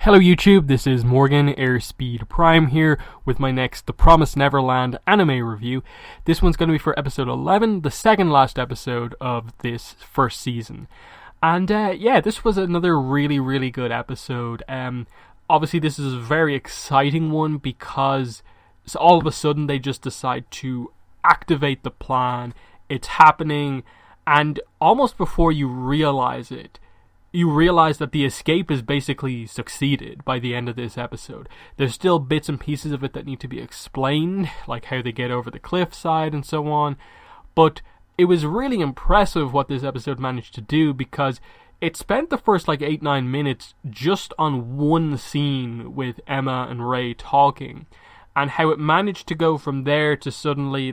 Hello YouTube, this is Morgan Airspeed Prime here with my next The Promised Neverland anime review. This one's going to be for episode 11, the second last episode of this first season. And this was another really good episode. Obviously this is a very exciting one because all of a sudden they just decide to activate the plan. It's happening, and almost before you realize it, you realize that the escape is basically succeeded by the end of this episode. There's still bits and pieces of it that need to be explained, like how they get over the cliffside and so on, but it was really impressive what this episode managed to do, because it spent the first 8-9 minutes just on one scene with Emma and Ray talking, and how it managed to go from there to suddenly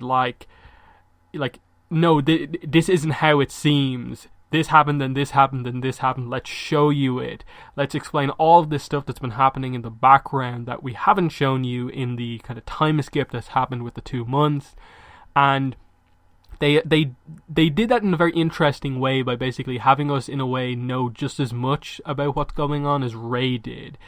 no, this isn't how it seems. This happened, and this happened, and this happened. Let's show you it. Let's explain all of this stuff that's been happening in the background that we haven't shown you in the kind of time skip that's happened with the 2 months. And they did that in a very interesting way by basically having us, in a way, know just as much about what's going on as Ray did.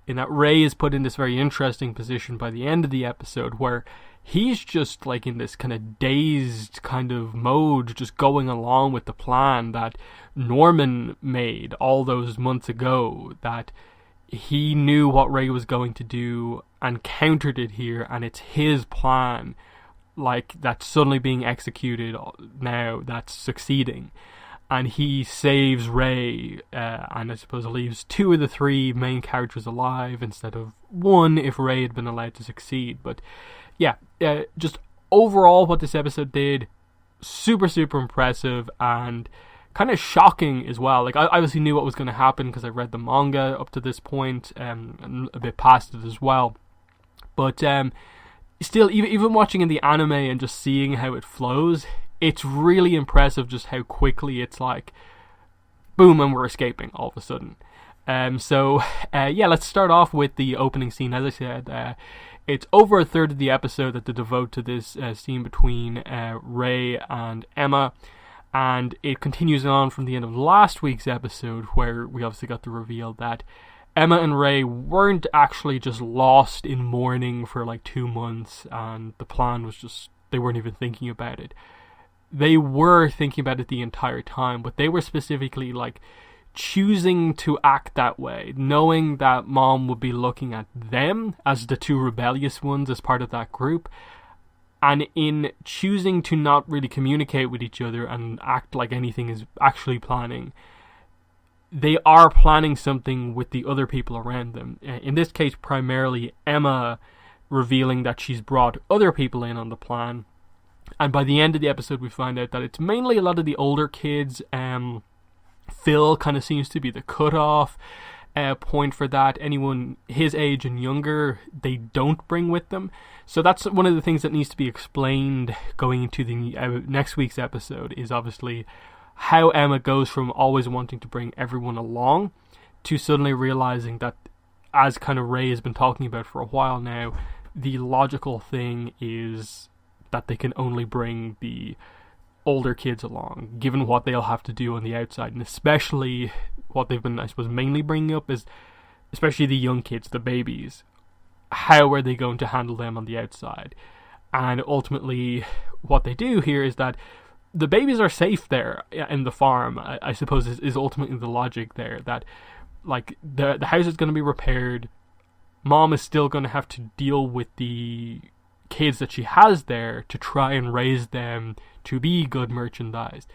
In that Ray is put in this very interesting position by the end of the episode where he's just in this kind of dazed kind of mode, just going along with the plan that Norman made all those months ago, that he knew what Ray was going to do and countered it here, and it's his plan that's suddenly being executed now, that's succeeding. And he saves Ray, and I suppose leaves 2 of the 3 main characters alive instead of 1 if Ray had been allowed to succeed. But yeah, just overall what this episode did, super impressive and kind of shocking as well. I obviously knew what was going to happen because I read the manga up to this point, and a bit past it as well. But still, even watching in the anime and just seeing how it flows, it's really impressive just how quickly it's boom, and we're escaping all of a sudden. Let's start off with the opening scene. As I said, it's over a third of the episode that they devote to this scene between Ray and Emma, and it continues on from the end of last week's episode, where we obviously got the reveal that Emma and Ray weren't actually just lost in mourning for 2 months, and the plan was just, they weren't even thinking about it. They were thinking about it the entire time, but they were specifically choosing to act that way, knowing that Mom would be looking at them as the 2 rebellious ones as part of that group, and in choosing to not really communicate with each other and act like anything is actually planning, they are planning something with the other people around them. In this case, primarily Emma revealing that she's brought other people in on the plan, and by the end of the episode we find out that it's mainly a lot of the older kids. Phil kind of seems to be the cutoff point for that. Anyone his age and younger, they don't bring with them. So that's one of the things that needs to be explained going into the next week's episode, is obviously how Emma goes from always wanting to bring everyone along to suddenly realizing that, as kind of Ray has been talking about for a while now, the logical thing is that they can only bring the older kids along, given what they'll have to do on the outside, and especially what they've been, I suppose, mainly bringing up is especially the young kids, the babies. How are they going to handle them on the outside? And ultimately what they do here is that the babies are safe there in the farm, I suppose is ultimately the logic there, that the house is going to be repaired. Mom is still going to have to deal with the kids that she has there to try and raise them to be good merchandised.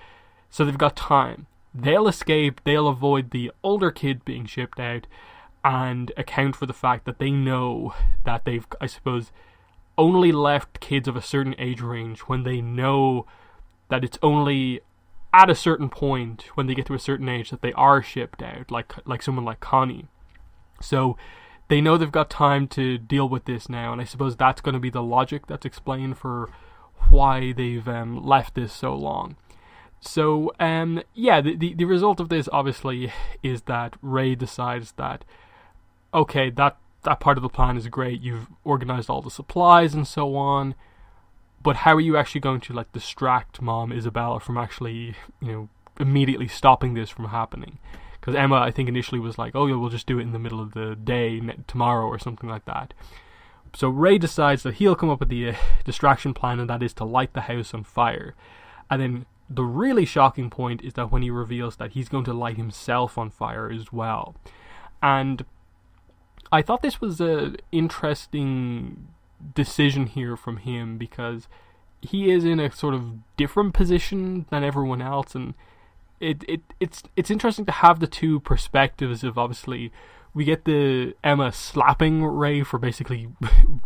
So they've got time. They'll escape, they'll avoid the older kid being shipped out, and account for the fact that they know that they've, I suppose, only left kids of a certain age range when they know that it's only at a certain point, when they get to a certain age, that they are shipped out, like someone like Connie. So they know they've got time to deal with this now, and I suppose that's going to be the logic that's explained for why they've left this so long. So, the result of this, obviously, is that Ray decides that, okay, that part of the plan is great, you've organized all the supplies and so on, but how are you actually going to, distract Mom Isabella from actually, immediately stopping this from happening? because Emma, I think, initially was like, oh yeah, we'll just do it in the middle of the day tomorrow or something like that. So Ray decides that he'll come up with the distraction plan, and that is to light the house on fire. And then the really shocking point is that when he reveals that he's going to light himself on fire as well. And I thought this was an interesting decision here from him, because he is in a sort of different position than everyone else, and it's interesting to have the two perspectives of, obviously, we get the Emma slapping Ray for basically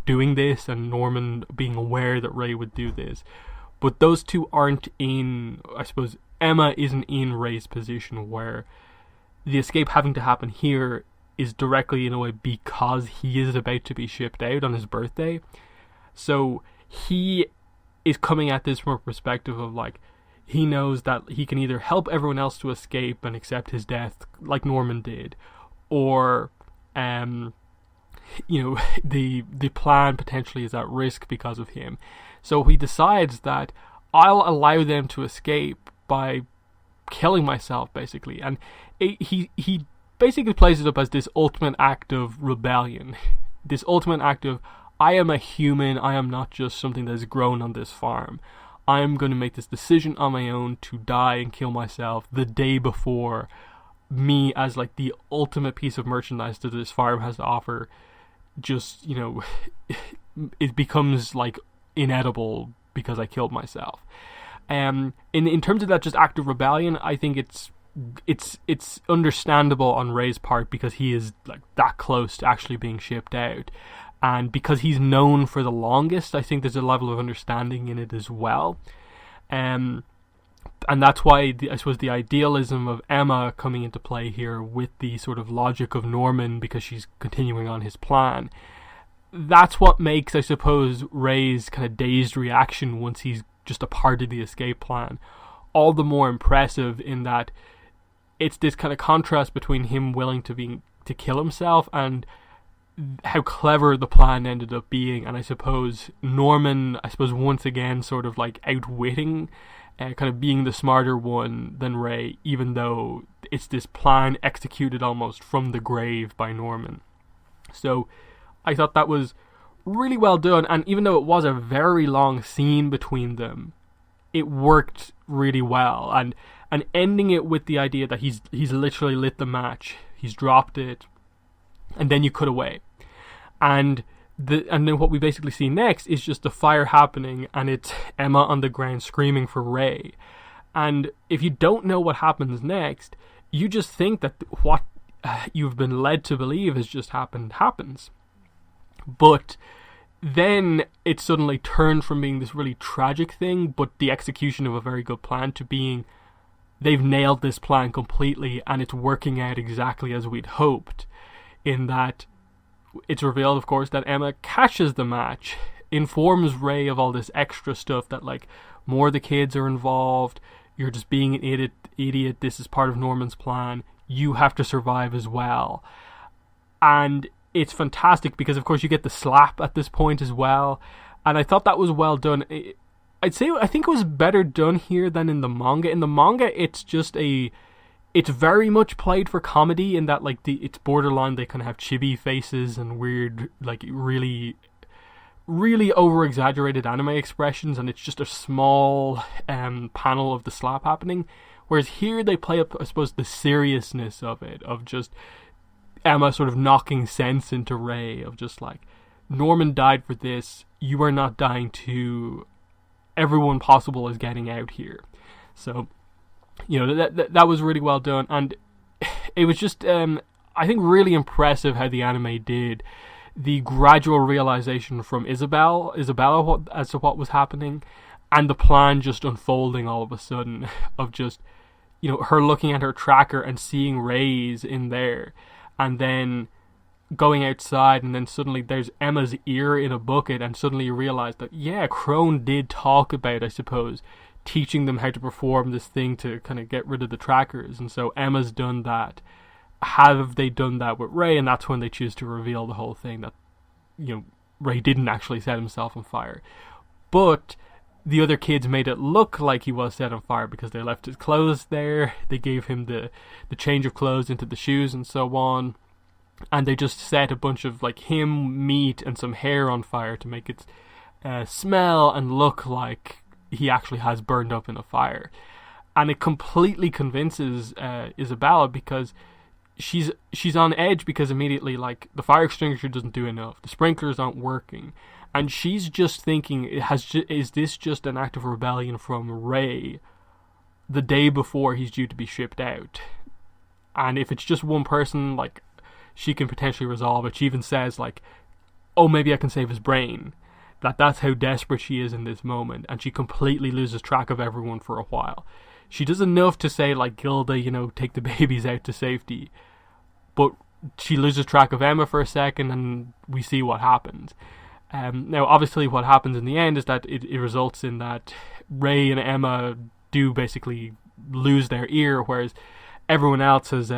doing this, and Norman being aware that Ray would do this. But those two aren't in, I suppose, Emma isn't in Ray's position, where the escape having to happen here is directly, in a way, because he is about to be shipped out on his birthday. So he is coming at this from a perspective of, like, he knows that he can either help everyone else to escape and accept his death, like Norman did, or the plan potentially is at risk because of him. So he decides that I'll allow them to escape by killing myself, basically. And he basically plays it up as this ultimate act of rebellion, this ultimate act of, I am a human, I am not just something that is grown on this farm. I am going to make this decision on my own to die and kill myself the day before me, as like the ultimate piece of merchandise that this farm has to offer, just, it becomes like inedible because I killed myself. In terms of that just act of rebellion, I think it's understandable on Ray's part, because he is like that close to actually being shipped out, and because he's known for the longest, I think there's a level of understanding in it as well. And that's why I suppose the idealism of Emma coming into play here with the sort of logic of Norman, because she's continuing on his plan. That's what makes, I suppose, Ray's kind of dazed reaction once he's just a part of the escape plan all the more impressive, in that it's this kind of contrast between him willing to kill himself and how clever the plan ended up being. And I suppose Norman, once again sort of like outwitting, kind of being the smarter one than Ray, even though it's this plan executed almost from the grave by Norman. So I thought that was really well done, and even though it was a very long scene between them, it worked really well. And ending it with the idea that he's literally lit the match, he's dropped it, and then you cut away, and then what we basically see next is just the fire happening, and it's Emma on the ground screaming for Ray. And if you don't know what happens next, you just think that what you've been led to believe has just happens. But then it suddenly turned from being this really tragic thing, but the execution of a very good plan, to being they've nailed this plan completely and it's working out exactly as we'd hoped, in that it's revealed, of course, that Emma catches the match, informs Ray of all this extra stuff, that like more of the kids are involved, you're just being an idiot, this is part of Norman's plan, you have to survive as well. And it's fantastic because, of course, you get the slap at this point as well, and I thought that was well done. I think it was better done here than in the manga. In the manga, it's very much played for comedy, in that like it's borderline, they kind of have chibi faces and weird, like really, really over exaggerated anime expressions, and it's just a small panel of the slap happening. Whereas here they play up, I suppose, the seriousness of it, of just Emma sort of knocking sense into Ray, of just like, Norman died for this, you are not dying too, everyone possible is getting out here. So, that was really well done, and it was just, I think, really impressive how the anime did the gradual realization from Isabella as to what was happening, and the plan just unfolding all of a sudden, of just, her looking at her tracker and seeing Ray's in there, and then going outside, and then suddenly there's Emma's ear in a bucket, and suddenly you realize that, yeah, Crone did talk about, I suppose, teaching them how to perform this thing to kind of get rid of the trackers, and so Emma's done that. Have they done that with Ray? And that's when they choose to reveal the whole thing, that, Ray didn't actually set himself on fire. But the other kids made it look like he was set on fire because they left his clothes there. They gave him the change of clothes into the shoes and so on. And they just set a bunch of like him, meat, and some hair on fire to make it smell and look like he actually has burned up in a fire. And it completely convinces Isabella, because she's on edge, because immediately, like, the fire extinguisher doesn't do enough, the sprinklers aren't working, and she's just thinking, is this just an act of rebellion from Ray the day before he's due to be shipped out? And if it's just one person, like, she can potentially resolve it. She even says, like, oh, maybe I can save his brain. That's how desperate she is in this moment, and she completely loses track of everyone for a while. She does enough to say, like, Gilda, take the babies out to safety, but she loses track of Emma for a second, and we see what happens. Now, obviously, what happens in the end is that it results in that Ray and Emma do basically lose their ear, whereas everyone else has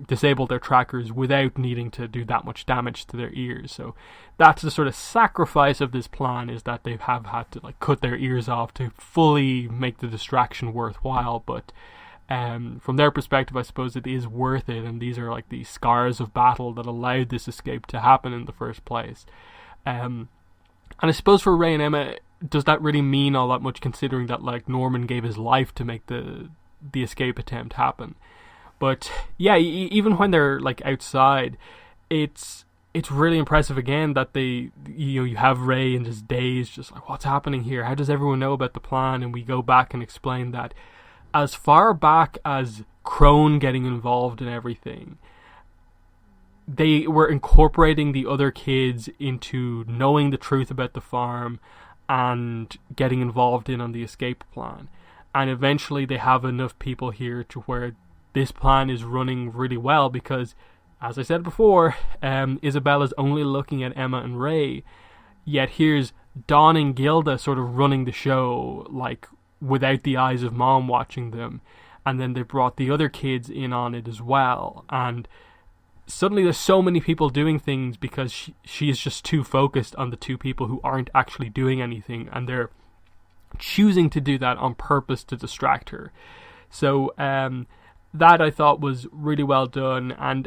disabled their trackers without needing to do that much damage to their ears. So that's the sort of sacrifice of this plan, is that they have had to like cut their ears off to fully make the distraction worthwhile. But from their perspective, I suppose it is worth it, and these are like the scars of battle that allowed this escape to happen in the first place. And I suppose for Ray and Emma, does that really mean all that much, considering that like Norman gave his life to make the escape attempt happen? But yeah, even when they're like outside, it's really impressive again that they, you have Ray in his daze, just like, what's happening here? How does everyone know about the plan? And we go back and explain that as far back as Crone getting involved in everything, they were incorporating the other kids into knowing the truth about the farm and getting involved in on the escape plan. And eventually they have enough people here to where this plan is running really well, because, as I said before, Isabella's only looking at Emma and Ray, yet here's Don and Gilda sort of running the show, like, without the eyes of Mom watching them. And then they brought the other kids in on it as well. And suddenly there's so many people doing things because she is just too focused on the two people who aren't actually doing anything, and they're choosing to do that on purpose to distract her. So that I thought was really well done. And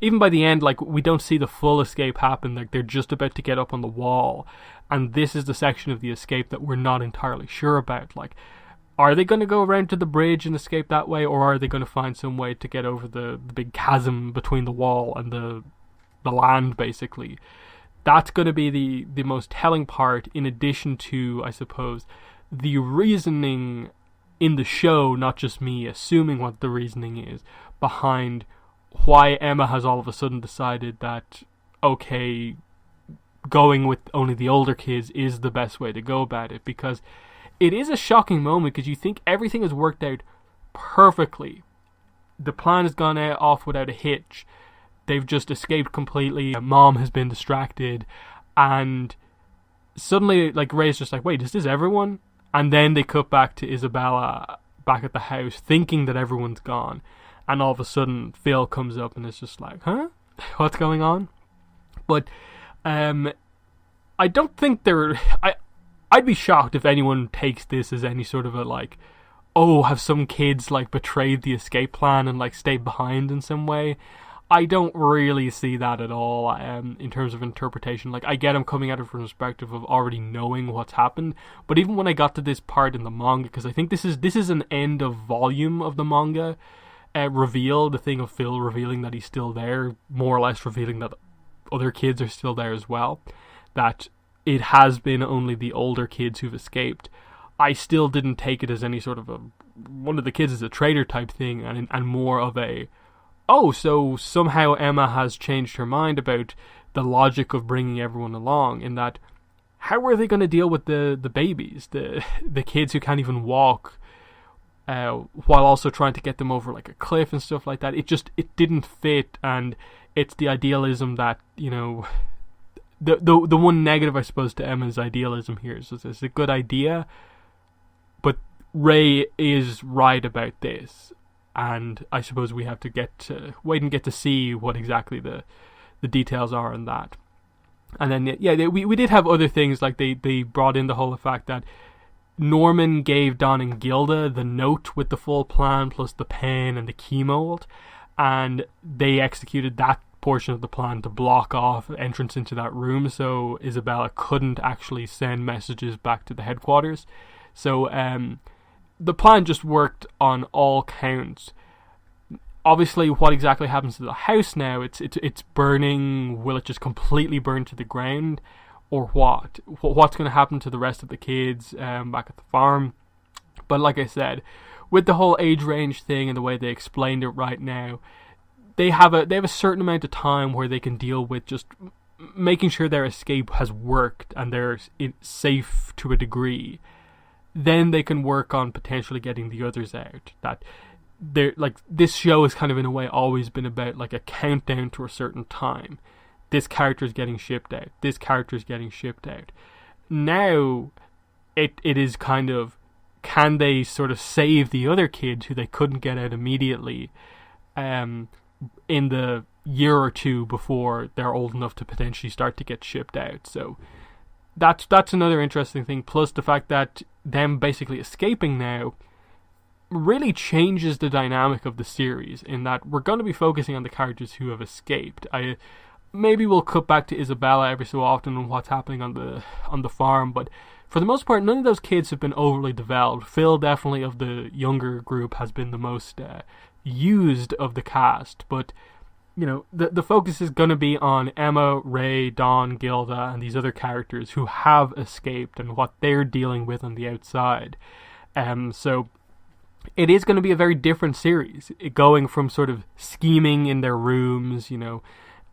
even by the end, like, we don't see the full escape happen. Like, they're just about to get up on the wall, and this is the section of the escape that we're not entirely sure about. Like, are they going to go around to the bridge and escape that way, or are they going to find some way to get over the big chasm between the wall and the land, basically? That's going to be the most telling part, in addition to, I suppose, the reasoning in the show, not just me assuming what the reasoning is, behind why Emma has all of a sudden decided that, okay, going with only the older kids is the best way to go about it. Because it is a shocking moment, because you think everything has worked out perfectly. The plan has gone off without a hitch. They've just escaped completely. Mom has been distracted, and suddenly, like, Ray's just like, wait, is this everyone? And then they cut back to Isabella back at the house, thinking that everyone's gone. And all of a sudden, Phil comes up and is just like, huh? What's going on? But I don't think I'd be shocked if anyone takes this as any sort of a, like, oh, have some kids, like, betrayed the escape plan and, like, stayed behind in some way. I don't really see that at all in terms of interpretation. Like, I get I'm coming at it from the perspective of already knowing what's happened, but even when I got to this part in the manga, because I think this is an end of volume of the manga reveal, the thing of Phil revealing that he's still there, more or less revealing that other kids are still there as well, that it has been only the older kids who've escaped. I still didn't take it as any sort of one of the kids is a traitor type thing, and more of a, oh, so somehow Emma has changed her mind about the logic of bringing everyone along, in that, how are they going to deal with the babies, the kids who can't even walk, while also trying to get them over like a cliff and stuff like that? It didn't fit, and it's the idealism that, the one negative, I suppose, to Emma's idealism here is it's a good idea, but Ray is right about this. And I suppose we have to wait and get to see what exactly the details are on that. And then, yeah, we did have other things, like they brought in the whole fact that Norman gave Don and Gilda the note with the full plan plus the pen and the key mold, and they executed that portion of the plan to block off entrance into that room so Isabella couldn't actually send messages back to the headquarters. So the plan just worked on all counts. Obviously, what exactly happens to the house now? It's burning. Will it just completely burn to the ground, or what? What's going to happen to the rest of the kids back at the farm? But like I said, with the whole age range thing and the way they explained it right now, they have a certain amount of time where they can deal with just making sure their escape has worked and they're safe to a degree. Then they can work on potentially getting the others out. That they're like, this show has kind of in a way always been about like a countdown to a certain time. This character is getting shipped out. This character is getting shipped out. Now, it is kind of, can they sort of save the other kids who they couldn't get out immediately, in the year or two before they're old enough to potentially start to get shipped out. So that's another interesting thing. Plus the fact that them basically escaping now really changes the dynamic of the series, in that we're going to be focusing on the characters who have escaped. Maybe we'll cut back to Isabella every so often and what's happening on the farm, but for the most part, none of those kids have been overly developed. Phil, definitely of the younger group, has been the most used of the cast, but you know, the focus is going to be on Emma, Ray, Dawn, Gilda, and these other characters who have escaped and what they're dealing with on the outside. So it is going to be a very different series, going from sort of scheming in their rooms, you know,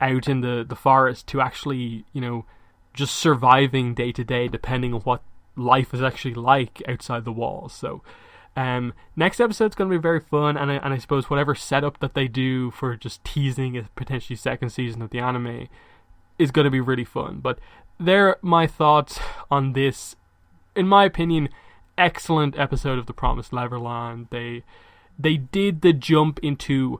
out in the forest, to actually, you know, just surviving day to day, depending on what life is actually like outside the walls. So next episode's going to be very fun, and I suppose whatever setup that they do for just teasing a potentially second season of the anime is going to be really fun. But they're my thoughts on this, in my opinion, excellent episode of the Promised Neverland. They did the jump into,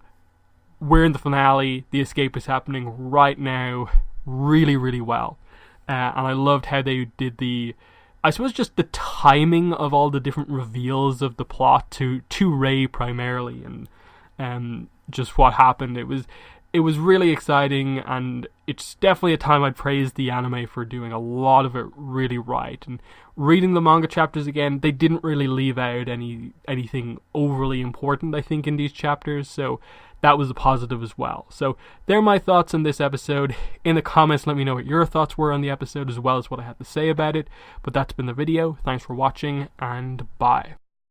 we're in the finale, the escape is happening right now, really, really well. And I loved how they did I suppose just the timing of all the different reveals of the plot to Ray primarily, and just what happened. It was really exciting, and it's definitely a time I'd praise the anime for doing a lot of it really right. And reading the manga chapters again, they didn't really leave out anything overly important, I think, in these chapters, so that was a positive as well. So they're my thoughts on this episode. In the comments, let me know what your thoughts were on the episode, as well as what I had to say about it. But that's been the video. Thanks for watching, and bye.